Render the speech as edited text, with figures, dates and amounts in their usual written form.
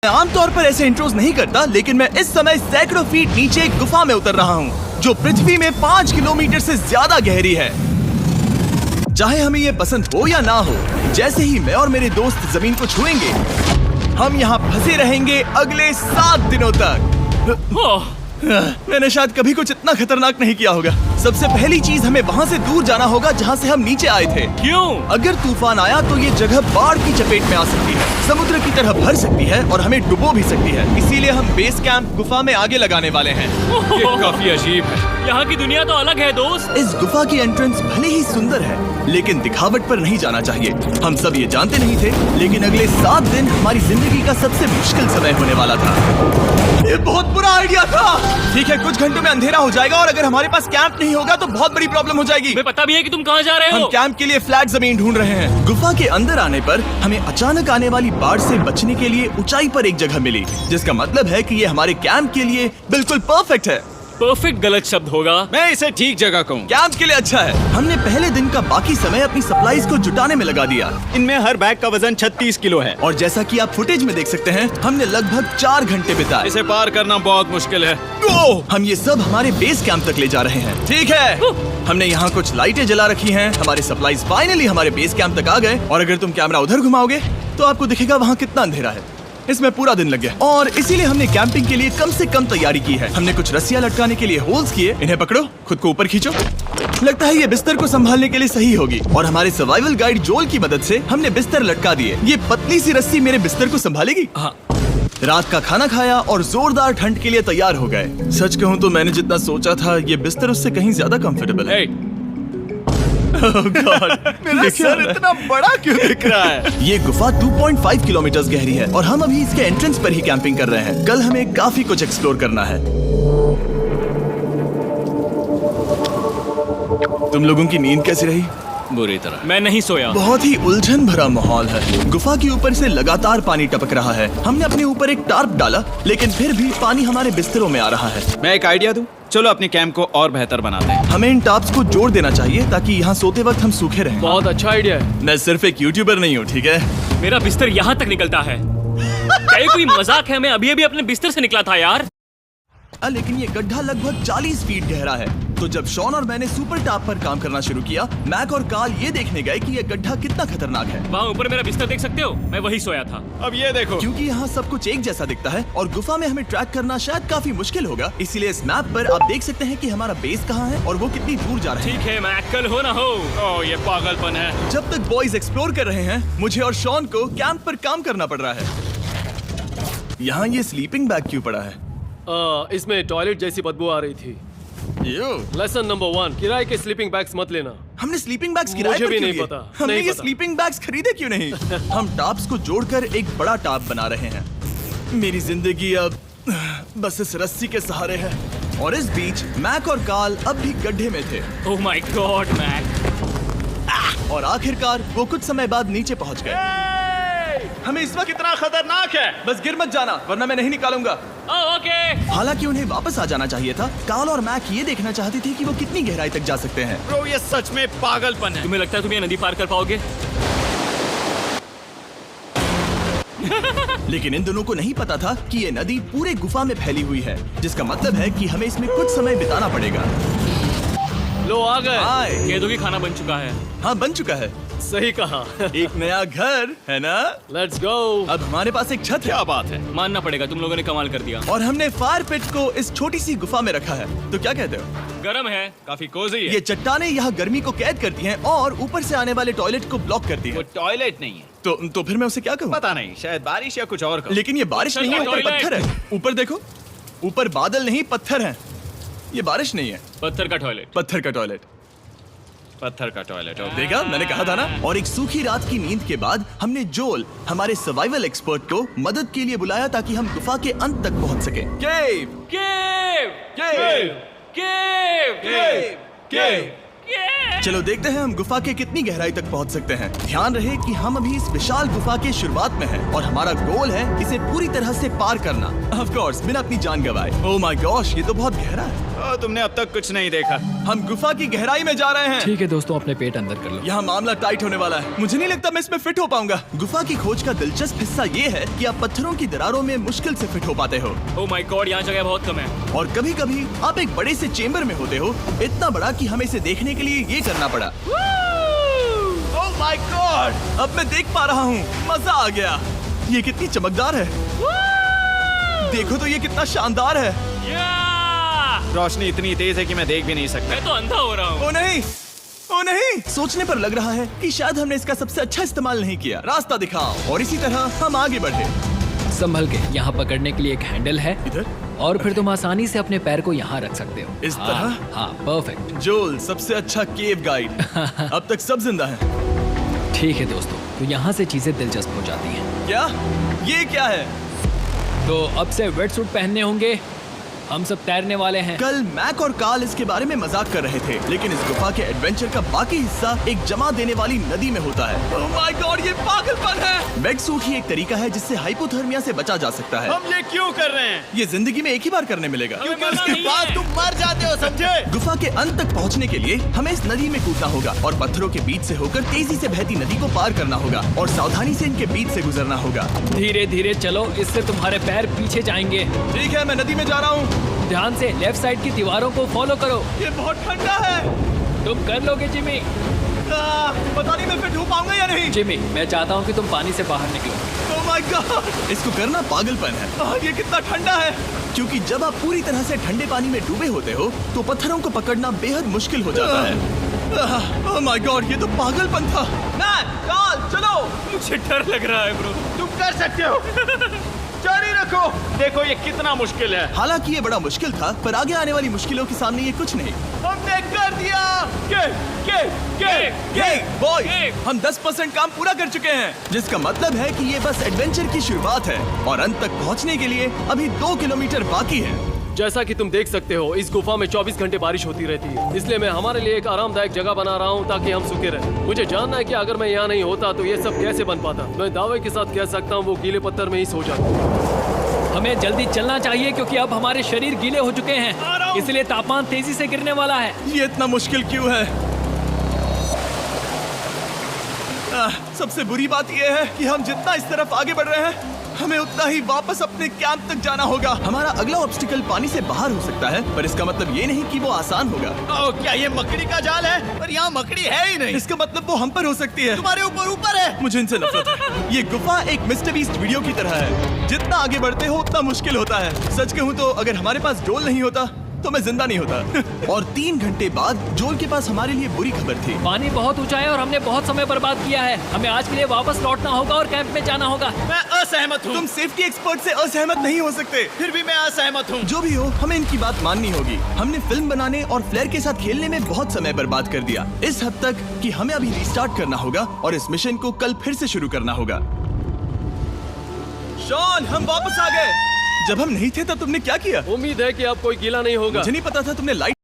मैं आमतौर पर ऐसे इंट्रोज नहीं करता, लेकिन मैं इस समय सैकड़ों फीट नीचे एक गुफा में उतर रहा हूँ जो पृथ्वी में 5 किलोमीटर से ज्यादा गहरी है। चाहे हमें ये पसंद हो या ना हो, जैसे ही मैं और मेरे दोस्त जमीन को छुएंगे, हम यहाँ फंसे रहेंगे अगले 7 दिनों तक। मैंने शायद कभी कुछ इतना खतरनाक नहीं किया होगा। सबसे पहली चीज, हमें वहाँ से दूर जाना होगा जहाँ से हम नीचे आए थे। क्यों? अगर तूफान आया तो ये जगह बाढ़ की चपेट में आ सकती है, समुद्र की तरह भर सकती है और हमें डुबो भी सकती है। इसीलिए हम बेस कैंप गुफा में आगे लगाने वाले हैं। ये काफी अजीब है। यहाँ की दुनिया तो अलग है दोस्त। इस गुफा की एंट्रेंस भले ही सुंदर है, लेकिन दिखावट पर नहीं जाना चाहिए। हम सब ये जानते नहीं थे, लेकिन अगले 7 दिन हमारी जिंदगी का सबसे मुश्किल समय होने वाला था। ये बहुत बुरा आइडिया था। ठीक है, कुछ घंटों में अंधेरा हो जाएगा और अगर हमारे पास कैंप नहीं होगा तो बहुत बड़ी प्रॉब्लम हो जाएगी। तुम्हें पता भी है कि तुम कहाँ जा रहे हो? हम कैंप के लिए फ्लैट जमीन ढूंढ रहे हैं। गुफा के अंदर आने पर हमें अचानक आने वाली बाढ़ से बचने के लिए ऊंचाई पर एक जगह मिली, जिसका मतलब है कि ये हमारे कैंप के लिए बिल्कुल परफेक्ट है। परफेक्ट गलत शब्द होगा। मैं इसे ठीक जगह कहूँ। कैंप के लिए अच्छा है। हमने पहले दिन का बाकी समय अपनी सप्लाईज को जुटाने में लगा दिया। इनमें हर बैग का वजन 36 किलो है। और जैसा कि आप फुटेज में देख सकते हैं, हमने लगभग 4 घंटे बिताए। इसे पार करना बहुत मुश्किल है। हम ये सब हमारे बेस कैंप तक ले जा रहे हैं। ठीक है, हमने यहाँ कुछ लाइटें जला रखी हैं। हमारे सप्लाईज फाइनली हमारे बेस कैंप तक आ गए। और अगर तुम कैमरा उधर घुमाओगे तो आपको दिखेगा वहाँ कितना अंधेरा है। इसमें पूरा दिन लग गया और इसीलिए हमने कैंपिंग के लिए कम से कम तैयारी की है। हमने कुछ रस्सियां लटकाने के लिए होल्स किए। इन्हें पकड़ो, खुद को ऊपर खींचो। लगता है ये बिस्तर को संभालने के लिए सही होगी। और हमारे सर्वाइवल गाइड जोल की मदद से हमने बिस्तर लटका दिए। ये पतली सी रस्सी मेरे बिस्तर को संभालेगी। हाँ। रात का खाना खाया और जोरदार ठंड के लिए तैयार हो गए। सच कहूँ तो मैंने जितना सोचा था, ये बिस्तर उससे कहीं ज्यादा कंफर्टेबल है। Oh God, मेरा सर इतना बड़ा क्यों दिख रहा है? ये गुफा 2.5 किलोमीटर गहरी है और हम अभी इसके एंट्रेंस पर ही कैंपिंग कर रहे हैं। कल हमें काफी कुछ एक्सप्लोर करना है। तुम लोगों की नींद कैसी रही? बुरी तरह। मैं नहीं सोया। बहुत ही उलझन भरा माहौल है। गुफा के ऊपर से लगातार पानी टपक रहा है। हमने अपने ऊपर एक टार्प डाला, लेकिन फिर भी पानी हमारे बिस्तरों में आ रहा है। मैं एक आइडिया दूं? चलो अपने कैंप को और बेहतर बनाते हैं। हमें इन टार्प्स को जोड़ देना चाहिए ताकि यहाँ सोते वक्त हम सूखे रहें। बहुत अच्छा आइडिया है। मैं सिर्फ एक यूट्यूबर नहीं हूँ, ठीक है? मेरा बिस्तर यहाँ तक निकलता है। क्या ये कोई मजाक है? मैं अभी अभी अपने बिस्तर से निकला था यार। लेकिन ये गड्ढा लगभग 40 फीट गहरा है। तो जब शॉन और मैंने सुपर टाप पर काम करना शुरू किया, मैक और कार्ल ये देखने गए कि ये गड्ढा कितना खतरनाक है। वहाँ ऊपर मेरा बिस्तर देख सकते हो? मैं वही सोया था। अब ये देखो। क्योंकि यहाँ सब कुछ एक जैसा दिखता है और गुफा में हमें ट्रैक करना शायद काफी मुश्किल होगा, इसीलिए इस मैप पर आप देख सकते हैं कि हमारा बेस कहाँ है और वो कितनी दूर जा रहा है। ठीक है, मैं कल हो ना हो। ओह, ये पागलपन है। जब तक बॉयज एक्सप्लोर कर रहे हैं, मुझे और शॉन को कैंप पर काम करना पड़ रहा है। यहाँ ये स्लीपिंग बैग क्यों पड़ा है? इसमें टॉयलेट जैसी बदबू आ रही थी। लेसन नंबर 1, किराए के स्लीपिंग बैग्स मत लेना। हमने स्लीपिंग बैग्स किराए मुझे पर भी क्यों नहीं लिए? पता, हमने नहीं ये पता। स्लीपिंग बैग्स खरीदे क्यों नहीं? हम टाप्स को जोड़कर एक बड़ा टाप बना रहे हैं। मेरी जिंदगी अब बस इस रस्सी के सहारे है। और इस बीच मैक और कार्ल अब भी गड्ढे में थे। Oh my God Mac. और आखिरकार वो कुछ समय बाद नीचे पहुंच गए। हमें इस वक्त कितना खतरनाक है। बस गिर मत जाना, वरना मैं नहीं निकालूंगा। ओके। हालांकि उन्हें वापस आ जाना चाहिए था। कार्ल और मैक ये देखना चाहते थे कि वो कितनी गहराई तक जा सकते हैं। ब्रो, ये सच में पागलपन है। तुम्हें लगता है तुम ये नदी पार कर पाओगे? लेकिन इन दोनों को नहीं पता था कि ये नदी पूरे गुफा में फैली हुई है, जिसका मतलब है कि हमें इसमें कुछ समय बिताना पड़ेगा। लो आ गए। हाय। कह दो कि खाना बन चुका है। हाँ, बन चुका है। सही कहा। एक नया घर है ना? Let's go. अब हमारे पास एक छत है। क्या बात है। मानना पड़ेगा, तुम लोगों ने कमाल कर दिया। और हमने फायर पिट को इस छोटी सी गुफा में रखा है। तो क्या कहते हो? गरम है। काफी कोजी है। ये चट्टानें यहाँ गर्मी को कैद करती हैं और ऊपर से आने वाले टॉयलेट को ब्लॉक करती वो हैं। टॉयलेट नहीं है। तो फिर मैं उसे क्या कहूँ? पता नहीं, शायद बारिश या कुछ और कहूं। लेकिन ये बारिश नहीं है, ऊपर टॉयलेट। पत्थर है। ऊपर देखो, ऊपर बादल नहीं पत्थर हैं। ये बारिश नहीं है, पत्थर का टॉयलेट। पत्थर का टॉयलेट। पत्थर का टॉयलेट। देखा, मैंने कहा था ना। और एक सूखी रात की नींद के बाद हमने जोल, हमारे सर्वाइवल एक्सपर्ट को मदद के लिए बुलाया ताकि हम गुफा के अंत तक पहुंच सकें। केव, केव, केव, केव, केव, केव। केव। चलो देखते हैं हम गुफा के कितनी गहराई तक पहुंच सकते हैं। ध्यान रहे कि हम अभी इस विशाल गुफा के शुरुआत में हैं और हमारा गोल है इसे पूरी तरह से पार करना। ऑफ कोर्स, बिना अपनी जान गंवाए। ओह माय गॉश, ये तो बहुत गहरा है। ओह, तुमने अब तक कुछ नहीं देखा। हम गुफा की गहराई में जा रहे हैं। ठीक है दोस्तों, अपने पेट अंदर कर लो। यहाँ मामला टाइट होने वाला है। मुझे नहीं लगता मैं इसमें फिट हो पाऊंगा। गुफा की खोज का दिलचस्प हिस्सा ये है कि आप पत्थरों की दरारों में मुश्किल से फिट हो पाते हो, ओह माय गॉड, यहाँ जगह बहुत कम है। और कभी कभी आप एक बड़े से चेम्बर में होते हो, इतना बड़ा कि हमें इसे देखने के लिए ये करना पड़ा। ओह माय गॉड, अब मैं देख पा रहा हूँ। मजा आ गया। ये कितनी चमकदार है। देखो तो ये कितना शानदार है। या! रोशनी इतनी तेज है कि मैं देख भी नहीं सकता। मैं तो अंधा हो रहा हूँ। ओ नहीं, ओ नहीं। सोचने पर लग रहा है कि शायद हमने इसका सबसे अच्छा इस्तेमाल नहीं किया। रास्ता दिखाओ। और इसी तरह हम आगे बढ़े। संभल के, यहाँ पकड़ने के लिए एक हैंडल है इधर? और फिर तुम आसानी से अपने पैर को यहाँ रख सकते हो। इस तरह? हाँ, परफेक्ट। जोल, सबसे अच्छा केव गाइड। अब तक सब जिंदा हैं। ठीक है दोस्तों, तो यहाँ से चीजें दिलचस्प हो जाती हैं। क्या? ये क्या है? तो अब से वेट सूट पहनने होंगे। हम सब तैरने वाले हैं। कल मैक और कार्ल इसके बारे में मजाक कर रहे थे, लेकिन इस गुफा के एडवेंचर का बाकी हिस्सा एक जमा देने वाली नदी में होता है। ओह माय गॉड, ये पागलपन है। वेट सूट ही एक तरीका है जिससे हाइपोथर्मिया से बचा जा सकता है। हम ये क्यों कर रहे हैं? ये जिंदगी में एक ही बार करने मिलेगा। क्योंकि उसके बाद तुम मर जाते हो, समझे? गुफा के अंत तक पहुंचने के लिए हमें इस नदी में कूदना होगा और पत्थरों के बीच से होकर तेजी से बहती नदी को पार करना होगा और सावधानी से इनके बीच से गुजरना होगा। धीरे धीरे चलो, इससे तुम्हारे पैर पीछे जाएंगे। ठीक है, मैं नदी में जा रहा हूँ। ध्यान से लेफ्ट साइड की दीवारों को फॉलो करो। ये बहुत ठंडा है। तुम कर लोगे जिमी। पता नहीं मैं फिट हो पाऊंगा या नहीं। जिमी, मैं चाहता हूँ कि तुम पानी से बाहर निकलो। ओह माय गॉड, इसको करना पागलपन है। ये कितना ठंडा है। क्योंकि जब आप पूरी तरह से ठंडे पानी में डूबे होते हो तो पत्थरों को पकड़ना बेहद मुश्किल हो जाता है। ओह माय गॉड, ये तो पागलपन था। कार्ल, चलो। मुझे डर लग रहा है ब्रो। तुम कर सकते हो। जारी रखो। देखो ये कितना मुश्किल है। हालांकि ये बड़ा मुश्किल था, पर आगे आने वाली मुश्किलों के सामने ये कुछ नहीं। हमने कर दिया। बॉय, हम 10% काम पूरा कर चुके हैं, जिसका मतलब है कि ये बस एडवेंचर की शुरुआत है और अंत तक पहुंचने के लिए अभी 2 किलोमीटर बाकी है। जैसा कि तुम देख सकते हो, इस गुफा में 24 घंटे बारिश होती रहती है। इसलिए मैं हमारे लिए एक आरामदायक जगह बना रहा हूँ ताकि हम सूखे रहें। मुझे जानना है कि अगर मैं यहाँ नहीं होता तो ये सब कैसे बन पाता। मैं दावे के साथ कह सकता हूँ वो गीले पत्थर में ही सो जाता। हमें जल्दी चलना चाहिए क्योंकि अब हमारे शरीर गीले हो चुके हैं, इसलिए तापमान तेजी से गिरने वाला है। ये इतना मुश्किल क्यों है? सबसे बुरी बात यह है कि हम जितना इस तरफ आगे बढ़ रहे हैं, हमें उतना ही वापस अपने कैंप तक जाना होगा। हमारा अगला ऑब्स्टिकल पानी से बाहर हो सकता है, पर इसका मतलब ये नहीं कि वो आसान होगा। ओह, क्या ये मकड़ी का जाल है? पर यहाँ मकड़ी है ही नहीं। इसका मतलब वो हम पर हो सकती है। तुम्हारे ऊपर है। मुझे इनसे नफरत है। ये गुफा एक मिस्टर बीस्ट वीडियो की तरह है। जितना आगे बढ़ते हो उतना मुश्किल होता है। सच कहूँ तो अगर हमारे पास जोल नहीं होता तो मैं जिंदा नहीं होता। और 3 घंटे बाद जोल के पास हमारे लिए बुरी खबर थी। पानी बहुत ऊंचा है और हमने बहुत समय बर्बाद किया है। हमें आज के लिए वापस लौटना होगा और कैंप में जाना होगा। मैं असहमत हूँ। तुम सेफ्टी एक्सपर्ट से असहमत नहीं हो सकते। फिर भी मैं असहमत हूँ। जो भी हो, हमें इनकी बात माननी होगी। हमने फिल्म बनाने और फ्लेयर के साथ खेलने में बहुत समय बर्बाद कर दिया, इस हद तक कि हमें अभी रिस्टार्ट करना होगा और इस मिशन को कल फिर से शुरू करना होगा। शॉन, हम वापस आ गए। जब हम नहीं थे तब तुमने क्या किया? उम्मीद है कि अब कोई गीला नहीं होगा। मुझे नहीं पता था तुमने लाइट